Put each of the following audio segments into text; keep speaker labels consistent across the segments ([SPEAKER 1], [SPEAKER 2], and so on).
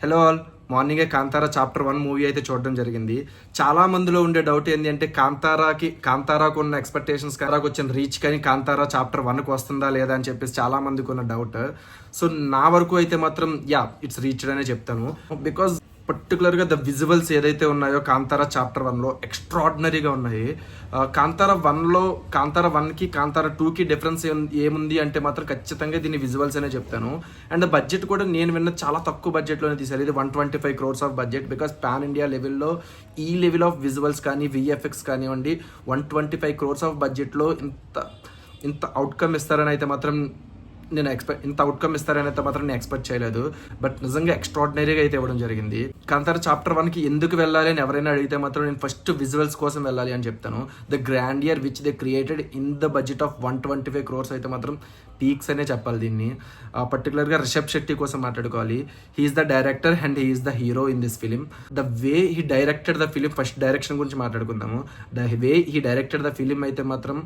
[SPEAKER 1] Hello all, మార్నింగే Kantara chapter 1 movie అయితే చూడడం జరిగింది. చాలా మందిలో ఉండే డౌట్ ఏంటి అంటే కాంతారాకు ఉన్న ఎక్స్పెక్టేషన్స్, కాంతారాకు వచ్చిన రీచ్ కానీ కాంతారా చాప్టర్ 1కి వస్తుందా లేదా అని చెప్పేసి చాలా మందికి ఉన్న డౌట్. సో నా వరకు అయితే మాత్రం ఇట్స్ రీచ్డ్ అనే చెప్తాను. బికాజ్ పర్టికులర్గా ద విజువల్స్ ఏదైతే ఉన్నాయో కాంతారా చాప్టర్ 1లో ఎక్స్ట్రాడినరీగా ఉన్నాయి. కాంతారా 1కి కాంతారా 2కి డిఫరెన్స్ ఏముంది అంటే మాత్రం ఖచ్చితంగా దీని విజువల్స్ అనే చెప్తాను. అండ్ బడ్జెట్ కూడా నేను విన్న చాలా తక్కువ బడ్జెట్లోనే తీశారు. ఇది 125 crores of budget. Because pan India లెవెల్లో ఈ లెవెల్ ఆఫ్ విజువల్స్ కానీ విఎఫ్ఎక్స్ కానివ్వండి 125 crores ఆఫ్ బడ్జెట్లో ఇంత అవుట్కమ్ ఇస్తారని అయితే మాత్రం నేను ఎక్స్పెక్ట్ చేయలేదు. బట్ నిజంగా ఎక్స్ట్రాడినరీగా అయితే ఇవ్వడం జరిగింది. కాంతారా చాప్టర్ 1కి ఎందుకు వెళ్ళాలి అని ఎవరైనా అడిగితే మాత్రం నేను ఫస్ట్ విజువల్స్ కోసం వెళ్ళాలి అని చెప్తాను. The grandeur which they created in the budget of 125 crores అయితే మాత్రం పీక్స్ అనే చెప్పాలి దీన్ని. పర్టికులర్గా రిషబ్ శెట్టి కోసం మాట్లాడుకోవాలి. He's the director and he's the hero in this film. The way he directed the film, first direction గురించి మాట్లాడుకుందాము. The way he directed the film అయితే మాత్రం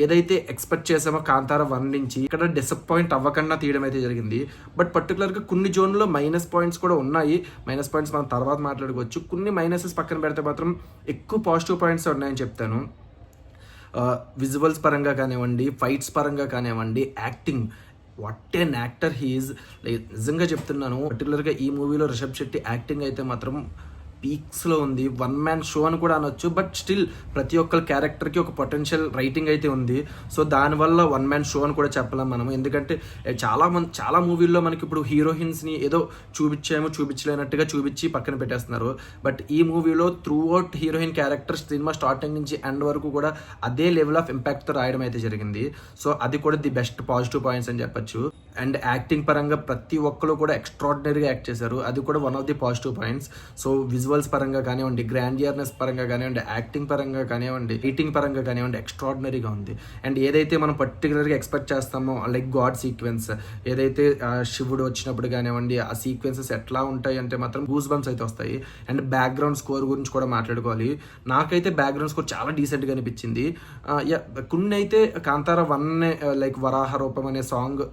[SPEAKER 1] ఏదైతే ఎక్స్పెక్ట్ చేసామో కాంతారా 1 నుంచి ఇక్కడ డిసప్పాయింట్ అవ్వకుండా తీయడం అయితే జరిగింది. బట్ పర్టికులర్గా కొన్ని జోన్లో మైనస్ పాయింట్స్ కూడా ఉన్నాయి. మైనస్ పాయింట్స్ మనం తర్వాత మాట్లాడుకోవచ్చు. కొన్ని మైనసెస్ పక్కన పెడితే మాత్రం ఎక్కువ పాజిటివ్ పాయింట్స్ ఉన్నాయని చెప్తాను. విజువల్స్ పరంగా కానివ్వండి, ఫైట్స్ పరంగా కానివ్వండి, acting, what an actor he's. నిజంగా చెప్తున్నాను, పర్టికులర్గా ఈ మూవీలో రిషబ్ శెట్టి యాక్టింగ్ అయితే మాత్రం పీక్స్లో ఉంది. 1 man షో అని కూడా అనొచ్చు. బట్ స్టిల్ ప్రతి ఒక్కరి క్యారెక్టర్కి ఒక పొటెన్షియల్ రైటింగ్ అయితే ఉంది. సో దానివల్ల 1 man షో అని కూడా చెప్పలేం మనము. ఎందుకంటే చాలా మూవీల్లో మనకి ఇప్పుడు హీరోయిన్స్ని ఏదో చూపించలేనట్టుగా చూపించి పక్కన పెట్టేస్తున్నారు. బట్ ఈ మూవీలో through out heroine character cinema starting నుంచి ఎండ్ వరకు కూడా అదే లెవెల్ ఆఫ్ ఇంపాక్ట్తో రాయడం అయితే జరిగింది. సో అది కూడా ది బెస్ట్ పాజిటివ్ పాయింట్స్ అని చెప్పచ్చు. అండ్ యాక్టింగ్ పరంగా ప్రతి ఒక్కరు కూడా ఎక్స్ట్రాడినరీగా యాక్ట్ చేశారు. అది కూడా one of the positive points. So visuals పరంగా కానివ్వండి, గ్రాండియర్నెస్ పరంగా కానివ్వండి, యాక్టింగ్ పరంగా కానివ్వండి, రైటింగ్ పరంగా కానివ్వండి ఎక్స్ట్రాడినరీగా ఉంది. అండ్ ఏదైతే మనం పర్టికులర్గా ఎక్స్పెక్ట్ చేస్తామో లైక్ గాడ్ సీక్వెన్స్, ఏదైతే శివుడు వచ్చినప్పుడు కానివ్వండి ఆ సీక్వెన్సెస్ ఎట్లా ఉంటాయి అంటే మాత్రం గూస్ బంప్స్ అయితే వస్తాయి. అండ్ బ్యాక్గ్రౌండ్ స్కోర్ గురించి కూడా మాట్లాడుకోవాలి. నాకైతే బ్యాక్గ్రౌండ్ స్కోర్ చాలా డీసెంట్గా అనిపించింది. కొన్ని అయితే కాంతారా 1 లైక్ వరాహ రూపం అనే సాంగ్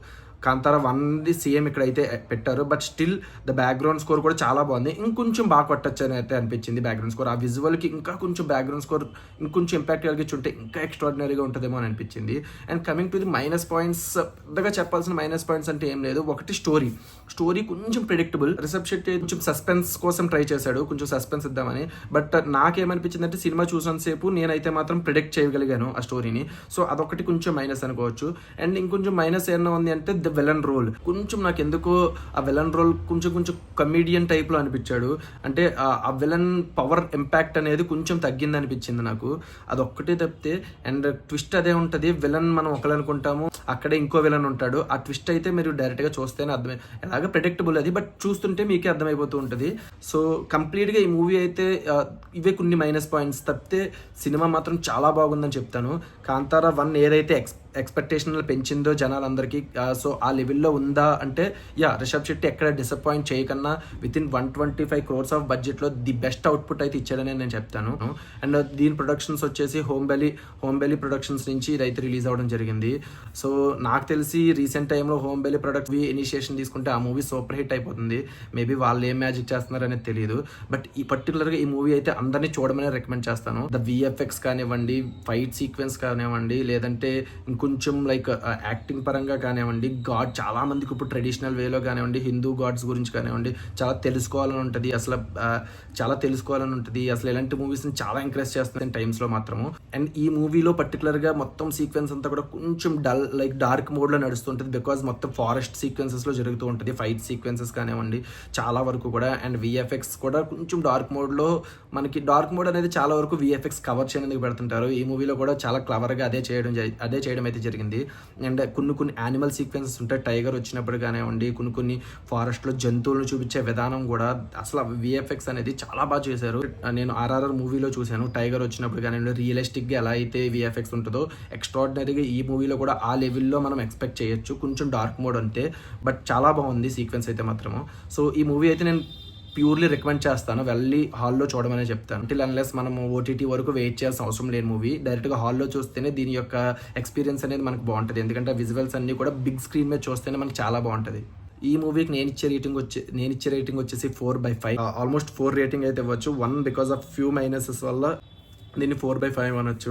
[SPEAKER 1] కాంతారా 1ది సేమ్ ఇక్కడైతే పెట్టారు. But still the background score కూడా చాలా బాగుంది. ఇంకొంచెం బాగా కొట్టచ్చు అని అయితే అనిపించింది బ్యాక్గ్రౌండ్ స్కోర్. ఆ విజువల్కి ఇంకా కొంచెం బ్యాక్గ్రౌండ్ స్కోర్ ఇంకొంచెం ఇంపాక్ట్ కలిగించుంటే ఇంకా ఎక్స్ట్రాడినరీగా ఉంటుందేమో అని అనిపించింది. And coming to the minus points, పెద్దగా చెప్పాల్సిన మైనస్ పాయింట్స్ అంటే ఏం లేదు. ఒకటి స్టోరీ కొంచెం ప్రిడిక్టబుల్. రిషబ్ శెట్టి కొంచెం సస్పెన్స్ కోసం ట్రై చేశాడు, కొంచెం సస్పెన్స్ ఇద్దామని. బట్ నాకేమనిపించింది అంటే సినిమా చూసినంతసేపు నేనైతే మాత్రం ప్రిడిక్ట్ చేయగలిగాను ఆ స్టోరీని. సో అదొకటి కొంచెం మైనస్ అనుకోవచ్చు. అండ్ ఇంకొంచెం మైనస్ ఏమన్నా ఉంది అంటే విలన్ రోల్ కొంచెం నాకు ఎందుకో ఆ విలన్ రోల్ కొంచెం కమీడియన్ టైప్లో అనిపించాడు. అంటే ఆ విలన్ పవర్ ఇంపాక్ట్ అనేది కొంచెం తగ్గింది అనిపించింది నాకు. అదొక్కటే తప్పితే అండ్ ట్విస్ట్ అదే ఉంటుంది. విలన్ మనం ఒకరు అనుకుంటాము, అక్కడే ఇంకో విలన్ ఉంటాడు. ఆ ట్విస్ట్ అయితే మీరు డైరెక్ట్గా చూస్తేనే అర్థమై, ఎలాగ ప్రెడిక్టబుల్ అది, బట్ చూస్తుంటే మీకే అర్థమైపోతూ ఉంటుంది. సో కంప్లీట్గా ఈ మూవీ అయితే ఇవే కొన్ని మైనస్ పాయింట్స్ తప్పితే సినిమా మాత్రం చాలా బాగుందని చెప్తాను. కాంతారా 1 ఏదైతే ఎక్స్పెక్టేషన్లు పెంచిందో జనాలందరికీ, సో ఆ లెవెల్లో ఉందా అంటే రిషబ్ శెట్టి ఎక్కడ డిసప్పాయింట్ చేయకన్నా వితిన్ 125 crores ఆఫ్ బడ్జెట్లో ది బెస్ట్ అవుట్పుట్ అయితే ఇచ్చాడని నేను చెప్తాను. అండ్ దీని ప్రొడక్షన్స్ వచ్చేసి హోంబెలి ప్రొడక్షన్స్ నుంచి ఇదైతే రిలీజ్ అవ్వడం జరిగింది. సో నాకు తెలిసి రీసెంట్ టైంలో హోంబెలి ప్రొడక్ట్ ఇనిషియేషన్ తీసుకుంటే ఆ మూవీ సూపర్ హిట్ అయిపోతుంది. మేబీ వాళ్ళు ఏం మ్యాజిక్ చేస్తున్నారు అనేది తెలియదు. బట్ ఈ పర్టికులర్గా ఈ మూవీ అయితే అందరినీ చూడమని రికమెండ్ చేస్తాను. ద విఎఫ్ఎక్స్ కానివ్వండి, ఫైట్ సీక్వెన్స్ కానివ్వండి, లేదంటే కొంచెం లైక్ యాక్టింగ్ పరంగా కానివ్వండి, చాలా మందికి ఇప్పుడు ట్రెడిషనల్ వేలో కానివ్వండి, హిందూ గాడ్స్ గురించి కానివ్వండి చాలా తెలుసుకోవాలని ఉంటుంది. అసలు ఇలాంటి మూవీస్ని చాలా ఎంకరేజ్ చేస్తుంది టైమ్స్లో మాత్రము. అండ్ ఈ మూవీలో పర్టికులర్గా మొత్తం సీక్వెన్స్ అంతా కూడా కొంచెం లైక్ డార్క్ మోడ్లో నడుస్తుంటుంది. బికాజ్ మొత్తం ఫారెస్ట్ సీక్వెన్సెస్లో జరుగుతూ ఉంటుంది. ఫైట్ సీక్వెన్సెస్ కానివ్వండి చాలా వరకు కూడా. అండ్ విఎఫ్ఎక్స్ కూడా కొంచెం డార్క్ మోడ్లో, మనకి డార్క్ మోడ్ అనేది చాలా వరకు విఎఫ్ఎక్స్ కవర్ చేయడానికి పెడుతుంటారు. ఈ మూవీలో కూడా చాలా క్లవర్గా అదే చేయడం అయితే జరిగింది. అండ్ కొన్ని యానిమల్ సీక్వెన్సెస్ ఉంటాయి. టైగర్ వచ్చినప్పుడు కానివ్వండి, కొన్ని ఫారెస్ట్లో జంతువులను చూపించే విధానం కూడా అసలు విఎఫ్ఎక్స్ అనేది చాలా బాగా చేశారు. నేను ఆర్ఆర్ఆర్ మూవీలో చూశాను. టైగర్ వచ్చినప్పుడు కానివ్వండి రియలిస్టిక్గా ఎలా అయితే విఎఫ్ఎక్స్ ఉంటుందో ఎక్స్ట్రాడినరీగా ఈ మూవీలో కూడా ఆ లెవెల్లో మనం ఎక్స్పెక్ట్ చేయొచ్చు. కొంచెం డార్క్ మోడ్ అంతే, బట్ చాలా బాగుంది సీక్వెన్స్ అయితే మాత్రము. సో ఈ మూవీ అయితే నేను ప్యూర్లీ రికమెండ్ చేస్తాను. వెళ్ళి హాల్లో చూడమనే చెప్తాను. అంటిల్ అన్లెస్ మనం ఓటీటీ వరకు వెయిట్ చేయాల్సిన అవసరం లేని మూవీ. డైరెక్ట్గా హాల్లో చూస్తేనే దీని యొక్క ఎక్స్పీరియన్స్ అనేది మనకు బాగుంటుంది. ఎందుకంటే విజువల్స్ అన్నీ కూడా బిగ్ స్క్రీన్ మీద చూస్తేనే మనకు చాలా బాగుంటుంది. ఈ మూవీకి నేను ఇచ్చే రేటింగ్ వచ్చేసి 4/5, ఆల్మోస్ట్ 4 రేటింగ్ అయితే ఇవ్వచ్చు. 1 బికాస్ ఆఫ్ ఫ్యూ మైనసెస్ వల్ల దీన్ని 4/5 అనొచ్చు.